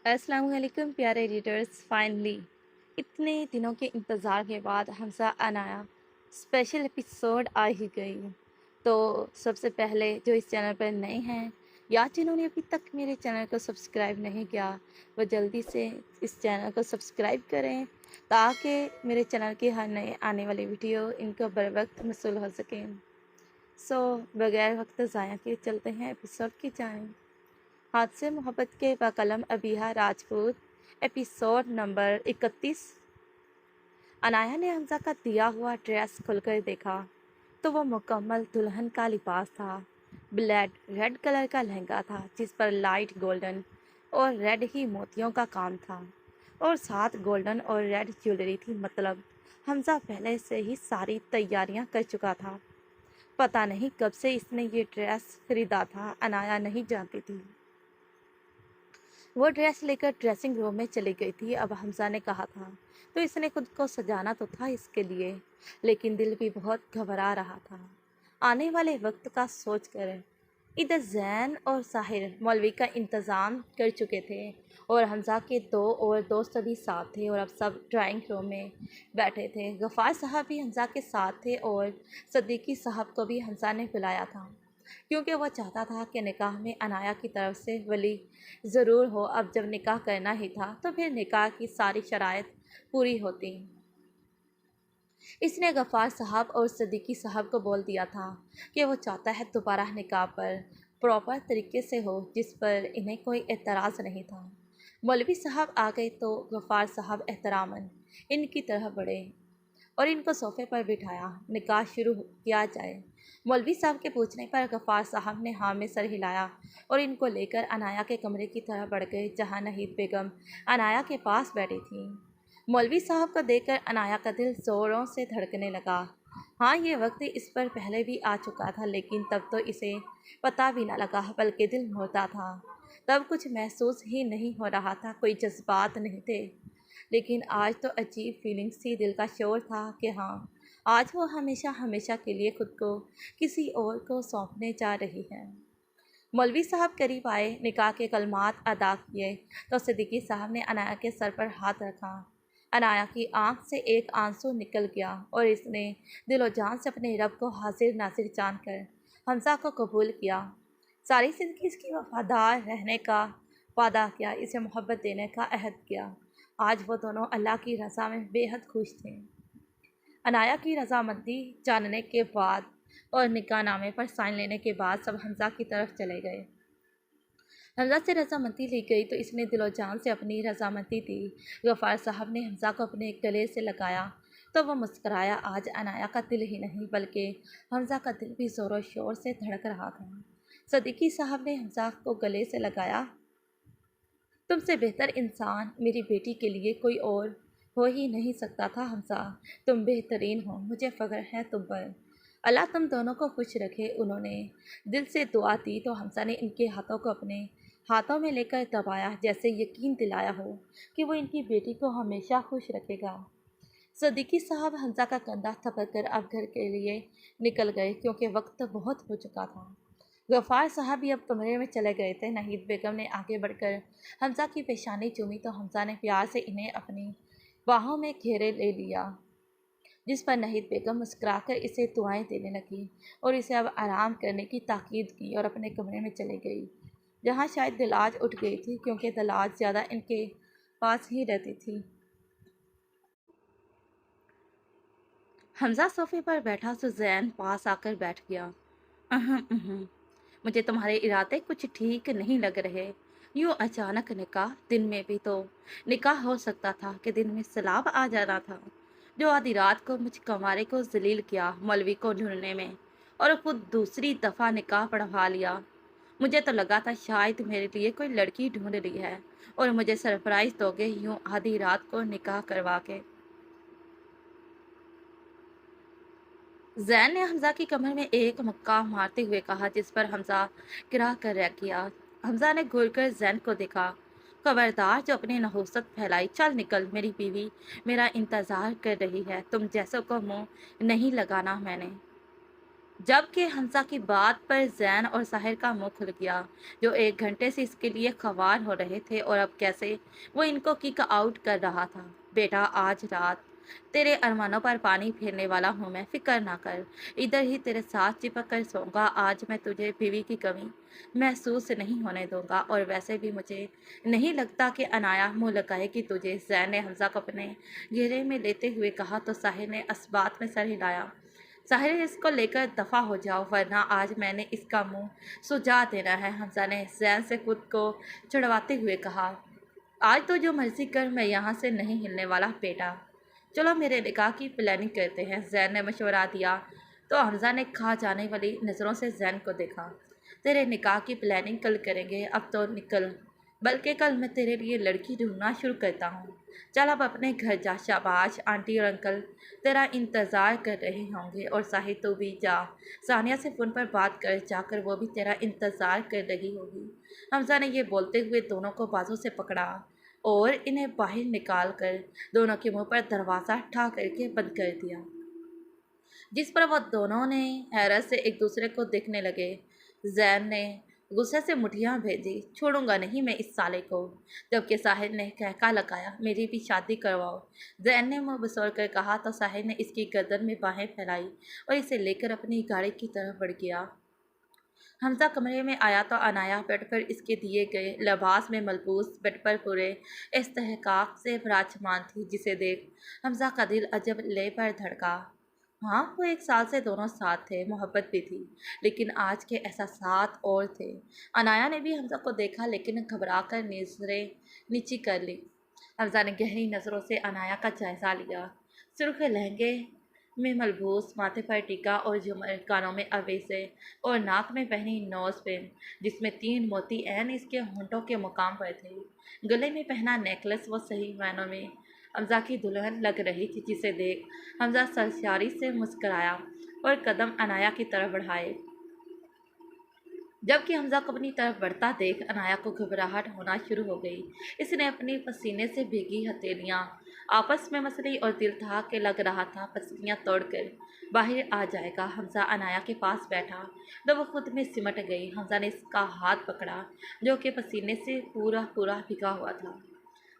अस्सलाम वालेकुम प्यारे रीडर्स। फाइनली इतने दिनों के इंतज़ार के बाद हमसा अनाया स्पेशल एपिसोड आ ही गई। तो सबसे पहले जो इस चैनल पर नए हैं या जिन्होंने अभी तक मेरे चैनल को सब्सक्राइब नहीं किया, वो जल्दी से इस चैनल को सब्सक्राइब करें ताकि मेरे चैनल के हर नए आने वाली वीडियो इनको बर वक्त मसूल हो सकें। सो बगैर वक्त ज़ाया के चलते हैं एपिसोड की जानिब। हाथ से मोहब्बत के बकलम अबीहा राजपूत, एपिसोड नंबर 31। अनाया ने हमजा का दिया हुआ ड्रेस खुलकर देखा तो वो मुकम्मल दुल्हन का लिबास था। ब्लैक रेड कलर का लहंगा था जिस पर लाइट गोल्डन और रेड ही मोतियों का काम था और साथ गोल्डन और रेड ज्वेलरी थी। मतलब हमजा पहले से ही सारी तैयारियां कर चुका था। पता नहीं कब से इसने ये ड्रेस खरीदा था, अनाया नहीं जानती थी। वो ड्रेस लेकर ड्रेसिंग रूम में चली गई थी। अब हमजा ने कहा था तो इसने खुद को सजाना तो था इसके लिए, लेकिन दिल भी बहुत घबरा रहा था आने वाले वक्त का सोचकर। इधर जैन और साहिर मौलवी का इंतज़ाम कर चुके थे और हमजा के दो और दोस्त भी साथ थे और अब सब ड्राइंग रूम में बैठे थे। गफ़ार साहब भी हमजा के साथ थे और सदीकी साहब को भी हमजा ने बुलाया था क्योंकि वह चाहता था कि निकाह में अनाया की तरफ से वली ज़रूर हो। अब जब निकाह करना ही था तो फिर निकाह की सारी शराइत पूरी होती। इसने गफ़ार साहब और सदीकी साहब को बोल दिया था कि वो चाहता है दोबारा निकाह पर प्रॉपर तरीके से हो, जिस पर इन्हें कोई एतराज़ नहीं था। मौलवी साहब आ गए तो गफ़ार साहब एहतरामन इनकी तरह बढ़े और इनको सोफ़े पर बिठाया। निकाह शुरू किया जाए। मौलवी साहब के पूछने पर गफ़ार साहब ने हाँ में सर हिलाया और इनको लेकर अनाया के कमरे की तरफ बढ़ गए जहाँ नहीद बेगम अनाया के पास बैठी थी। मौलवी साहब को देखकर अनाया का दिल ज़ोरों से धड़कने लगा। हाँ, ये वक्त इस पर पहले भी आ चुका था, लेकिन तब तो इसे पता भी ना लगा, बल्कि दिल मुड़ता था। तब कुछ महसूस ही नहीं हो रहा था, कोई जज्बात नहीं थे। लेकिन आज तो अजीब फीलिंग्स थी, दिल का शोर था कि हाँ, आज वो हमेशा हमेशा के लिए खुद को किसी और को सौंपने जा रही है। मौलवी साहब करीब आए, निकाह के कलमात अदा किए तो सिद्दीकी साहब ने अनाया के सर पर हाथ रखा। अनाया की आंख से एक आंसू निकल गया और इसने दिलो जान से अपने रब को हाजिर नासिर जानकर हमजा को कबूल किया। सारी ज़िंदगी इसकी वफादार रहने का वादा किया, इसे मोहब्बत देने का अहद किया। आज वो दोनों अल्लाह की रज़ा में बेहद खुश थे। अनाया की रज़ामंदी जानने के बाद और निकाह नामे पर साइन लेने के बाद सब हमजा की तरफ चले गए। हमजा से रज़ामंदी ली गई तो इसने दिलो जान से अपनी रज़ामंदी दी। गफ़ार साहब ने हमजा को अपने गले से लगाया तो वह मुस्कराया। आज अनाया का दिल ही नहीं बल्कि हमजा का दिल भी ज़ोरों शोर से धड़क रहा था। सदीकी साहब ने हमजा को गले से लगाया। तुमसे बेहतर इंसान मेरी बेटी के लिए कोई और हो ही नहीं सकता था हमजा। तुम बेहतरीन हो, मुझे फ़ख्र है तुम पर। अल्लाह तुम दोनों को खुश रखे। उन्होंने दिल से दुआ दी तो हमजा ने इनके हाथों को अपने हाथों में लेकर दबाया, जैसे यकीन दिलाया हो कि वो इनकी बेटी को हमेशा खुश रखेगा। सदीकी साहब हमजा का कंधा थपक कर अब घर के लिए निकल गए क्योंकि वक्त बहुत हो चुका था। गफ़ार साहब भी अब कमरे में चले गए थे। नहीद बेगम ने आगे बढ़कर हमजा की पेशानी चूमी तो हमजा ने प्यार से इन्हें अपनी बाहों में घेरे ले लिया, जिस पर नहीद बेगम मुस्कुराकर इसे दुआएं देने लगी और इसे अब आराम करने की ताकीद की और अपने कमरे में चली गई, जहाँ शायद दिलाज उठ गई थी क्योंकि दिलाज ज़्यादा इनके पास ही रहती थी। हमजा सोफे पर बैठा तो जैन पास आकर बैठ गया। अहम अहम मुझे तुम्हारे इरादे कुछ ठीक नहीं लग रहे। यूँ अचानक निकाह, दिन में भी तो निकाह हो सकता था कि दिन में सैलाब आ जाना था। जो आधी रात को मुझ कंवारे को जलील किया मौलवी को ढूंढने में और खुद दूसरी दफ़ा निकाह पढ़वा लिया। मुझे तो लगा था शायद मेरे लिए कोई लड़की ढूंढ रही है और मुझे सरप्राइज़ दोगे यूँ आधी रात को निकाह करवा के। जैन ने हमजा की कमर में एक मुक्का मारते हुए कहा, जिस पर हमजा गिरा कर रह गया। हमजा ने घूरकर जैन को देखा। खबरदार जो अपनी नहुसत फैलाई, चल निकल, मेरी बीवी मेरा इंतज़ार कर रही है। तुम जैसों को मुंह नहीं लगाना मैंने। جبکہ حمزہ کی بات پر زین اور ساحر کا منہ کھل گیا، جو 1 گھنٹے سے اس کے لیے خوار ہو رہے تھے، اور اب کیسے وہ ان کو کک آؤٹ کر رہا تھا۔ بیٹا، آج رات تیرے ارمانوں پر پانی پھیرنے والا ہوں میں، فکر نہ کر، ادھر ہی تیرے ساتھ چپک کر سوؤں گا۔ آج میں تجھے بیوی کی کمی محسوس نہیں ہونے دوں گا، اور ویسے بھی مجھے نہیں لگتا کہ عنایا منہ لگائے گی تجھے۔ زین نے حمزہ کو اپنے گھیرے میں لیتے ہوئے کہا تو ساحر نے اس بات میں سر ہلایا۔ ساحر، اس کو لے کر دفع ہو جاؤ، ورنہ آج میں نے اس کا منہ سجا دینا ہے۔ حمزہ نے زین سے خود کو چھڑواتے ہوئے کہا، آج تو جو مرضی کر، میں یہاں سے نہیں ہلنے والا بیٹا۔ چلو میرے نکاح کی پلاننگ کرتے ہیں، زین نے مشورہ دیا تو حمزہ نے کھا جانے والی نظروں سے زین کو دیکھا۔ تیرے نکاح کی پلاننگ کل کریں گے، اب تو نکل، بلکہ کل میں تیرے لیے لڑکی ڈھونڈنا شروع کرتا ہوں۔ چل اب اپنے گھر جا، شاباش، آنٹی اور انکل تیرا انتظار کر رہے ہوں گے، اور ساحر تو بھی جا، ثانیہ سے فون پر بات کر، جا کر وہ بھی تیرا انتظار کر رہی ہوگی۔ حمزہ نے یہ بولتے ہوئے دونوں کو بازو سے پکڑا اور انہیں باہر نکال کر دونوں کے منہ پر دروازہ ٹھا کر کے بند کر دیا، جس پر وہ دونوں نے حیرت سے ایک دوسرے کو دیکھنے لگے۔ زین نے غصے سے مٹھیاں بھیجی، چھوڑوں گا نہیں میں اس سالے کو، جبکہ ساحر نے کہکا لگایا، میری بھی شادی کرواؤ۔ زین نے منہ بسور کر کہا تو ساحر نے اس کی گردن میں باہیں پھیلائی اور اسے لے کر اپنی گاڑی کی طرف بڑھ گیا۔ حمزہ کمرے میں آیا تو عنایا بیڈ پر اس کے دیے گئے لباس میں ملبوس بیڈ پر پورے استحقاق سے براجمان تھی، جسے دیکھ حمزہ کا دل عجب لے پر دھڑکا۔ ہاں، وہ 1 سال سے دونوں ساتھ تھے، محبت بھی تھی، لیکن آج کے احساسات اور تھے۔ عنایا نے بھی حمزہ کو دیکھا، لیکن گھبرا کر نظریں نیچی کر لی۔ حمزہ نے گہری نظروں سے عنایا کا جائزہ لیا۔ سرخ لہنگے میں ملبوس، ماتھے پر ٹیکا اور جھومر، کانوں میں اویزے اور ناک میں پہنی نوز پن جس میں 3 موتی عین اس کے ہونٹوں کے مقام پر تھے۔ گلے میں پہنا نیکلس وہ صحیح معنوں میں حمزہ کی دلہن لگ رہی تھی، جسے دیکھ حمزہ سرشاری سے مسکرایا اور قدم عنایا کی طرف بڑھائے۔ جبکہ حمزہ کو اپنی طرف بڑھتا دیکھ عنایا کو گھبراہٹ ہونا شروع ہو گئی۔ اس نے اپنی پسینے سے بھیگی ہتھیلیاں آپس میں مسلی اور دل تھا کہ لگ رہا تھا پسلیاں توڑ کر باہر آ جائے گا۔ حمزہ عنایا کے پاس بیٹھا تو وہ خود میں سمٹ گئی۔ حمزہ نے اس کا ہاتھ پکڑا جو کہ پسینے سے پورا بھیگا ہوا تھا۔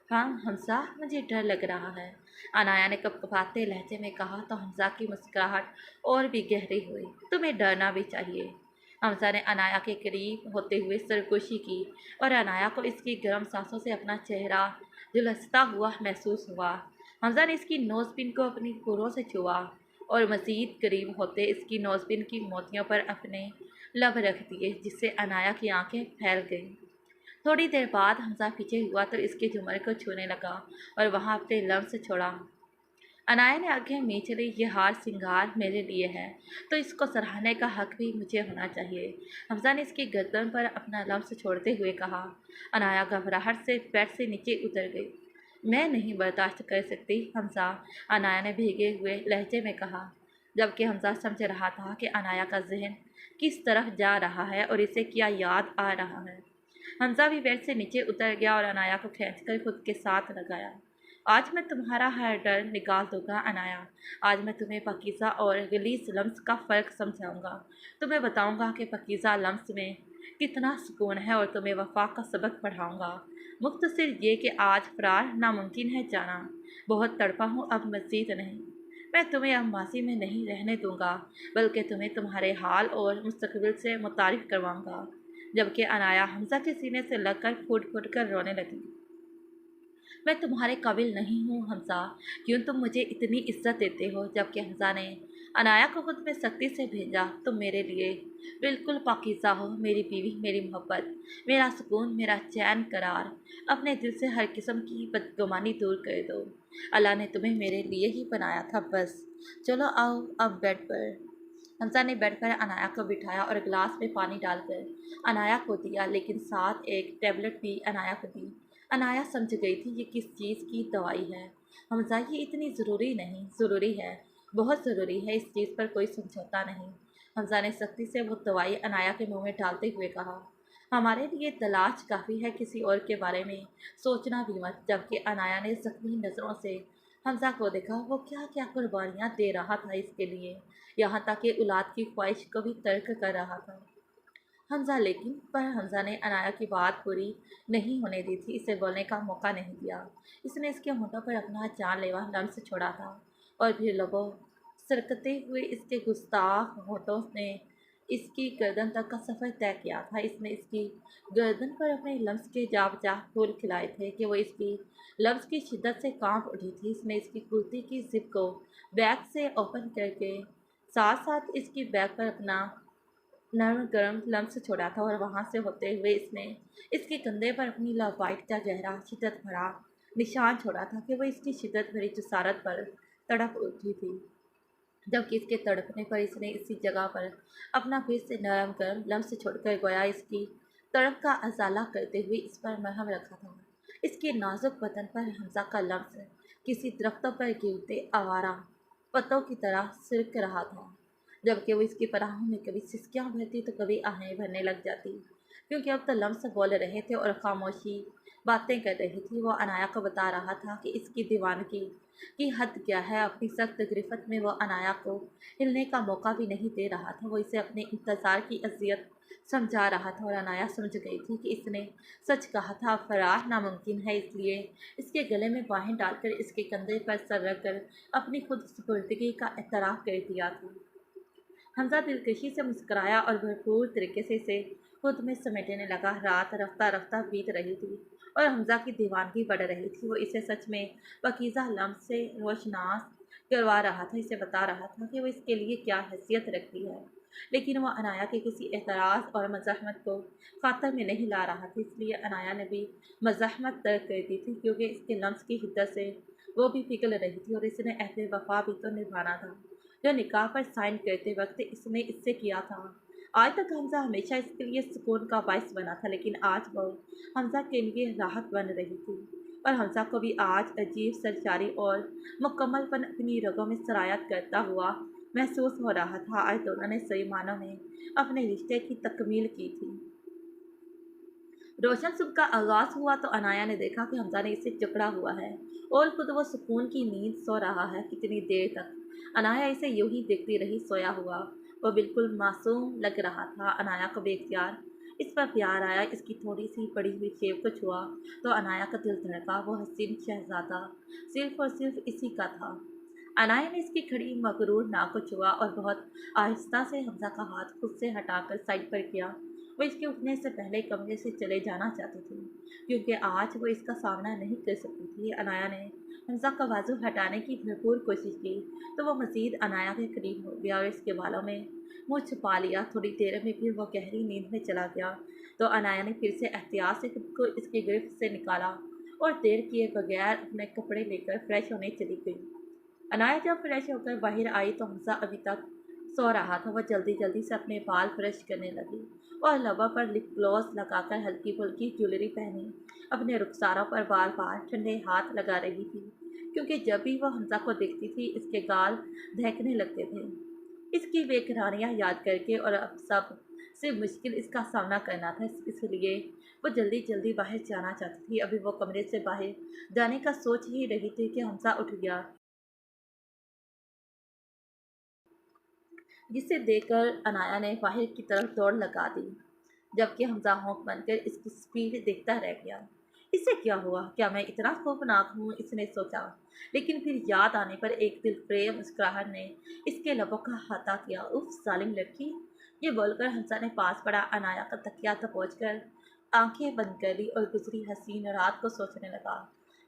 ہاں حمزہ، مجھے ڈر لگ رہا ہے، عنایا نے کپکپاتے لہجے میں کہا تو حمزہ کی مسکراہٹ اور بھی گہری ہوئی۔ تمہیں ڈرنا بھی چاہیے۔ حمزہ نے عنایا کے قریب ہوتے ہوئے سرگوشی کی اور عنایا کو اس کی گرم سانسوں سے اپنا چہرہ جھلستا ہوا محسوس ہوا۔ حمزہ نے اس کی نوز پن کو اپنی پھولوں سے چھوا اور مزید قریب ہوتے اس کی نوز پن کی موتیوں پر اپنے لب رکھ دیے، جس سے عنایا کی آنکھیں پھیل گئیں۔ تھوڑی دیر بعد حمزہ پیچھے ہوا تو اس کے جھومر کو چھونے لگا اور وہاں اپنے لمس چھوڑا۔ عنایا نے آنکھیں میچ لی، یہ ہار سنگار میرے لیے ہے تو اس کو سراہنے کا حق بھی مجھے ہونا چاہیے۔ حمزہ نے اس کی گردن پر اپنا لمس چھوڑتے ہوئے کہا۔ عنایا گھبراہٹ سے بیڈ سے نیچے اتر گئی۔ میں نہیں برداشت کر سکتی حمزہ، عنایا نے بھیگے ہوئے لہجے میں کہا، جبکہ حمزہ سمجھ رہا تھا کہ عنایا کا ذہن کس طرف جا رہا ہے اور اسے کیا یاد آ رہا ہے۔ حمزہ بھی بیڈ سے نیچے اتر گیا اور عنایا کو کھینچ کر خود کے ساتھ لگایا۔ آج میں تمہارا ہر ڈر نکال دوں گا عنایا، آج میں تمہیں پاکیزہ اور غلیظ لمس کا فرق سمجھاؤں گا، تمہیں بتاؤں گا کہ پاکیزہ لمس میں کتنا سکون ہے اور تمہیں وفا کا سبق پڑھاؤں گا۔ مختصر یہ کہ آج فرار ناممکن ہے جانا، بہت تڑپا ہوں، اب مزید نہیں۔ میں تمہیں اب ماضی میں نہیں رہنے دوں گا، بلکہ تمہیں تمہارے حال اور مستقبل سے متعارف کرواؤں گا۔ جبکہ عنایا حمزہ کے سینے سے لگ کر پھوٹ پھوٹ کر رونے لگی۔ میں تمہارے قابل نہیں ہوں حمزہ، کیوں تم مجھے اتنی عزت دیتے ہو؟ جبکہ حمزہ نے عنایا کو خود میں سختی سے بھیجا، تم میرے لیے بالکل پاکیزہ ہو، میری بیوی، میری محبت، میرا سکون، میرا چین قرار۔ اپنے دل سے ہر قسم کی بدگمانی دور کر دو، اللہ نے تمہیں میرے لیے ہی بنایا تھا، بس چلو آؤ اب بیڈ پر۔ حمزہ نے بیڈ پر عنایا کو بٹھایا اور گلاس میں پانی ڈال کر عنایا کو دیا، لیکن ساتھ ایک ٹیبلٹ بھی عنایا کو دی۔ عنایا سمجھ گئی تھی یہ کس چیز کی دوائی ہے۔ حمزہ، یہ اتنی ضروری نہیں، ضروری ہے، بہت ضروری ہے، اس چیز پر کوئی سمجھوتا نہیں۔ حمزہ نے سختی سے وہ دوائی عنایا کے منہ میں ڈالتے ہوئے کہا، ہمارے لیے تلاش کافی ہے، کسی اور کے بارے میں سوچنا بھی مت۔ جبکہ عنایا نے زخمی نظروں سے हमजा को देखा वो क्या क्या कुर्बानियाँ दे रहा था इसके लिए, यहाँ तक कि औलाद की ख्वाहिश को भी तर्क कर रहा था। हमजा ने अनाया की बात पूरी नहीं होने दी थी, इसे बोलने का मौका नहीं दिया। इसने इसके होठों पर अपना जानलेवा लम्स छोड़ा था और फिर लबों सरकते हुए इसके गुस्ताख होठों ने इसकी गर्दन तक का सफ़र तय किया था। इसने इसकी गर्दन पर अपने लम्स के जा बजा फूल खिलाए थे कि वो इसकी लम्स की शिद्दत से कांप उठी थी। इसने इसकी कुर्ती की जिप को बैग से ओपन करके साथ साथ इसकी बैग पर अपना नर्म गर्म लम्स छोड़ा था और वहाँ से होते हुए इसने इसके कंधे पर अपनी लव वाइट का गहरा शिद्दत भरा निशान छोड़ा था कि वह इसकी शिद्दत भरी जसारत पर तड़प उठी थी। जबकि इसके तड़पने पर इसने इसी जगह पर अपना फिर से नरम गर्म लम्स छोड़कर गोया इसकी तड़प का अजाला करते हुए इस पर मरहम रखा था। इसके नाजुक बदन पर हमजा का लम्स किसी दरख्तों पर गिरते आवारा पत्तों की तरह सिरक रहा था, जबकि वो इसकी पनाहों में कभी सिसकियाँ भरती तो कभी आहें भरने लग जाती, क्योंकि अब तो लम्स बोल रहे थे और खामोशी बातें कर रही थी। वो अनाया को बता रहा था कि इसकी दीवानगी की हद क्या है। अपनी सख्त गिरफ्त में वो अनाया को हिलने का मौका भी नहीं दे रहा था। वो इसे अपने इंतज़ार की अजियत समझा रहा था और अनाया समझ गई थी कि इसने सच कहा था। फरार नामुमकिन है, इसलिए इसके गले में बाहें डालकर इसके कंधे पर सर रख कर अपनी खुद सुपुर्दगी का एतराफ़ कर दिया था। हमजा दिलकशी से मुस्कराया और भरपूर तरीके से इसे खुद में समेटने लगा। रात रफ्ता रफ्ता बीत रही थी और हमजा की दीवानगी बढ़ रही थी। वो इसे सच में पकीज़ा लम्स से रोशनास करवा रहा था, इसे बता रहा था कि वो इसके लिए क्या हैसियत रखती है। लेकिन वो अनाया के किसी एतराज़ और मज़ाहमत को खातर में नहीं ला रहा था, इसलिए अनाया ने भी मज़ाहमत तर्क कर दी थी, क्योंकि इसके लम्स की हिद्दत से वो भी पिघल रही थी और इसने अहद वफा भी तो निभाना था जो निकाह पर साइन करते वक्त इसने इससे किया था। आज तक हमजा हमेशा इसके लिए सुकून का बायस बना था, लेकिन आज वो हमजा के लिए राहत बन रही थी और हमजा को भी आज अजीब सरचारी और मुकम्मलपन अपनी रगों में सरायत करता हुआ महसूस हो रहा था। आज दोनों ने सही मानों में अपने रिश्ते की तकमील की थी। रोशन सुबह का आगाज़ हुआ तो अनाया ने देखा कि हमजा ने इसे जकड़ा हुआ है और खुद वो सुकून की नींद सो रहा है। कितनी देर तक अनाया इसे यूं ही देखती रही सोया हुआ। वो बिल्कुल मासूम लग रहा था। अनाया को बेख्तियार इस पर प्यार आया। इसकी थोड़ी सी पड़ी हुई शेव को छुआ तो अनाया का दिल धड़का। वो हसीन शहजादा सिर्फ और सिर्फ इसी का था। अनाया ने इसकी खड़ी मगरूर नाक को छुआ और बहुत आहिस्ता से हमजा का हाथ खुद से हटाकर साइड पर किया। वो इसके उठने से पहले कमरे से चले जाना चाहती थी, क्योंकि आज वो इसका सामना नहीं कर सकती थी। अनाया ने हमजा का बाजू हटाने की भरपूर कोशिश की तो वो मज़ीद अनाया के करीब हो गया और इसके बालों में मुँह छुपा लिया। थोड़ी देर में फिर वो गहरी नींद में चला गया तो अनाया ने फिर से एहतियात से खुद को इसकी गिरफ्त से निकाला और देर किए बगैर अपने कपड़े लेकर फ्रेश होने चली गई। अनाया जब फ्रेश होकर बाहर आई तो हमजा अभी तक सो रहा था। वह जल्दी जल्दी से अपने बाल ब्रश करने लगी और लबों पर लिप ग्लॉस लगाकर हल्की फुल्की ज्वेलरी पहनी अपने रुखसारों पर बार बार ठंडे हाथ लगा रही थी, क्योंकि जब भी वह हमजा को देखती थी इसके गाल दहकने लगते थे। इसकी बेकरारियाँ याद करके और अब सब से मुश्किल इसका सामना करना था, इसलिए वो जल्दी जल्दी बाहर जाना चाहती थी। अभी वो कमरे से बाहर जाने का सोच ही रही थी कि हमजा उठ गया, जिसे देखकर अनाया ने बाहर की तरफ दौड़ लगा दी, जबकि हमजा होंक बनकर इसकी स्पीड देखता रह गया। इससे क्या हुआ? क्या मैं इतना खौफनाक हूँ? इसने सोचा, लेकिन फिर याद आने पर एक दिलफरेब मुस्कुराहट ने इसके लबों का अहाता किया। उफ जालिम लड़की, ये बोलकर हमजा ने पास पड़ा अनाया का तकिया दबोच कर आंखें बंद कर ली और गुजरी हसीन रात को सोचने लगा।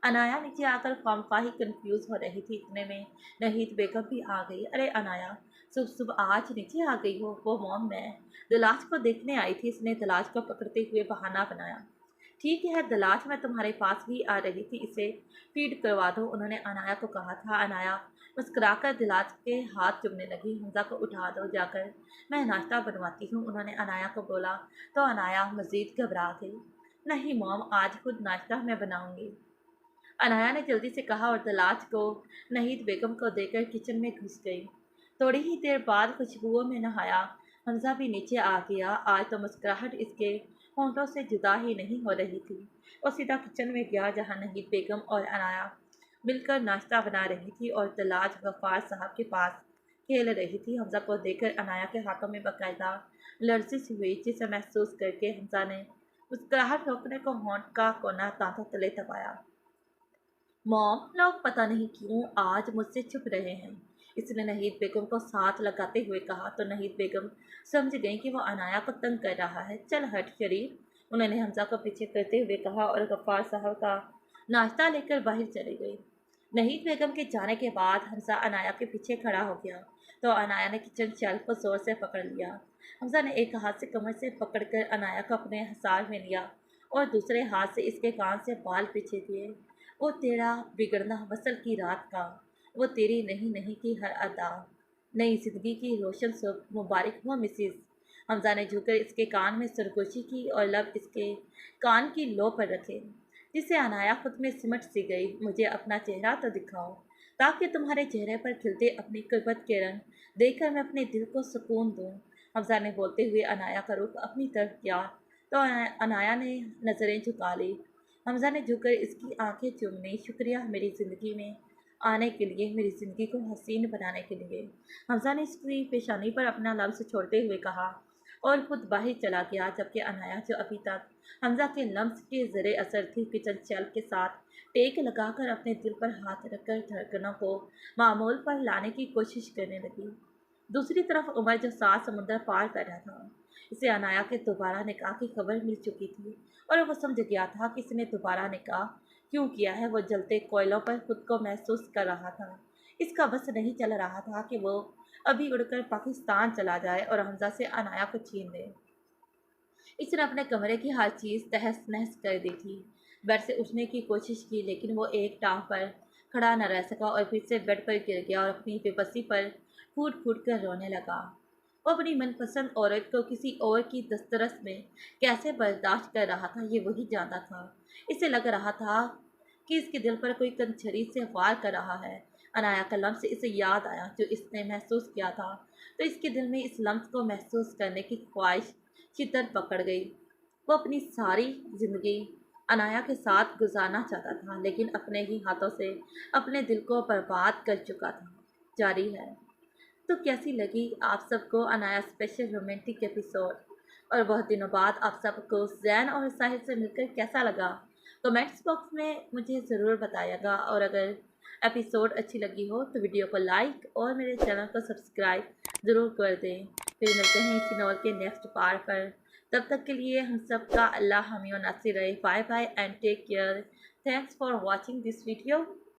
अनाया नीचे आकर खामखाही कंफ्यूज हो रही थी। इतने में नहीद बेगम भी आ गई। अरे अनाया, सुबह सुबह आज नीचे आ गई हो? वो मॉम, मैं दलाज को देखने आई थी। इसने दलाज को पकड़ते हुए बहाना बनाया। ठीक है दलाज, मैं तुम्हारे पास भी आ रही थी, इसे फीड करवा दो, उन्होंने अनाया को कहा था। अनाया मुस्कुराकर दलाज के हाथ चुमने लगी। हमजा को उठा दो जाकर, मैं नाश्ता बनवाती हूँ, उन्होंने अनाया को बोला तो अनाया मज़ीद घबरा गई। नहीं मॉम, आज खुद नाश्ता मैं बनाऊँगी, अनाया ने जल्दी से कहा और दलाज को नहीद बेगम को देकर किचन में घुस गई। थोड़ी ही देर बाद खुशबुओं में नहाया हमजा भी नीचे आ गया। आज तो मुस्कुराहट इसके होंठों से जुदा ही नहीं हो रही थी। वो सीधा किचन में गया जहाँ नहीद बेगम और अनाया मिल कर नाश्ता बना रही थी और तलाश गफ्फार साहब के पास खेल रही थी। हमजा को देखकर अनाया के हाथों में बाकायदा लर्जिश हुई, जिसे महसूस करके हमजा ने मुस्कुराहट रोकने को होंठ का कोना दांतों तले दबाया। मॉम, लोग पता नहीं क्यों आज मुझसे छुप रहे हैं, इसने नहीद बेगम को साथ लगाते हुए कहा। तो नहीद बेगम समझ गई कि वो अनाया को तंग कर रहा है। चल हट शरीफ, उन्होंने हमजा को पीछे करते हुए कहा और गफ्फार साहब का नाश्ता लेकर बाहर चली गई। नहीद बेगम के जाने के बाद हमजा अनाया के पीछे खड़ा हो गया तो अनाया ने किचन शेल्फ को जोर से पकड़ लिया। हमजा ने एक हाथ से कमर से पकड़कर अनाया को अपने हसार में लिया और दूसरे हाथ से इसके कान से बाल पीछे दिए। वो तेरा बिगड़ना वसल की रात का, वो तेरी नहीं नहीं की हर अदा, नई जिंदगी की रोशन सुबह मुबारक हो मिसिस। हमजा ने झुककर इसके कान में सरगोशी की और लब इसके कान की लो पर रखे, जिसे अनाया खुद में सिमट सी गई। मुझे अपना चेहरा तो दिखाओ, ताकि तुम्हारे चेहरे पर खिलते अपनी कुर्बत के रंग देखकर मैं अपने दिल को सुकून दूँ। हमजा ने बोलते हुए अनाया का रुख अपनी तरफ किया तो अनाया ने नज़रें झुका ली। हमजा ने झुककर इसकी आंखें चूमने, शुक्रिया मेरी ज़िंदगी में आने के लिए, मेरी ज़िंदगी को हसीन बनाने के लिए, हमजा ने इसकी पेशानी पर अपना लफ्ज़ छोड़ते हुए कहा और खुद बाहर चला गया। जबकि अनाया, जो अभी तक हमजा के लफ्ज़ के ज़रे असर थी, किचन शेल्फ के साथ टेक लगाकर अपने दिल पर हाथ रखकर धड़कनों को मामूल पर लाने की कोशिश करने लगी। दूसरी तरफ उमर, जो सात समुंदर पार बैठा था, इसे अनाया के दोबारा निकाह की खबर मिल चुकी थी और वो समझ गया था कि इसने दोबारा निकाह क्यों किया है। वो जलते कोयलों पर खुद को महसूस कर रहा था। इसका बस नहीं चल रहा था कि वो अभी उड़कर पाकिस्तान चला जाए और हमजा से अनाया को छीन ले। इसने अपने कमरे की हर चीज़ तहस नहस कर दी थी। बेड से उठने की कोशिश की, लेकिन वो एक टांग पर खड़ा न रह सका और फिर से बेड पर गिर गया और अपनी बेबसी पर फूट फूट कर रोने लगा। वो अपनी मनपसंद औरत को किसी और की दस्तरस में कैसे बर्दाश्त कर रहा था, ये वही जानता था। इसे लग रहा था कि इसके दिल पर कोई कंछरी से वार कर रहा है। अनाया का लम्स इसे याद आया जो इसने महसूस किया था, तो इसके दिल में इस लम्स को महसूस करने की ख्वाहिश शिद्दत पकड़ गई। वो अपनी सारी ज़िंदगी अनाया के साथ गुजारना चाहता था, लेकिन अपने ही हाथों से अपने दिल को बर्बाद कर चुका था। जारी है। तो कैसी लगी आप सबको अनाया स्पेशल रोमांटिक एपिसोड, और बहुत दिनों बाद आप सबको जैन और साहिल से मिलकर कैसा लगा, कमेंट्स बॉक्स में मुझे ज़रूर बताइएगा। और अगर एपिसोड अच्छी लगी हो तो वीडियो को लाइक और मेरे चैनल को सब्सक्राइब ज़रूर कर दें। फिर मिलते हैं इसी नॉवल के नेक्स्ट पार्ट पर। तब तक के लिए हम सबका अल्लाह हामी और नासिर रहे। Bye bye and take care. Thanks for watching this video.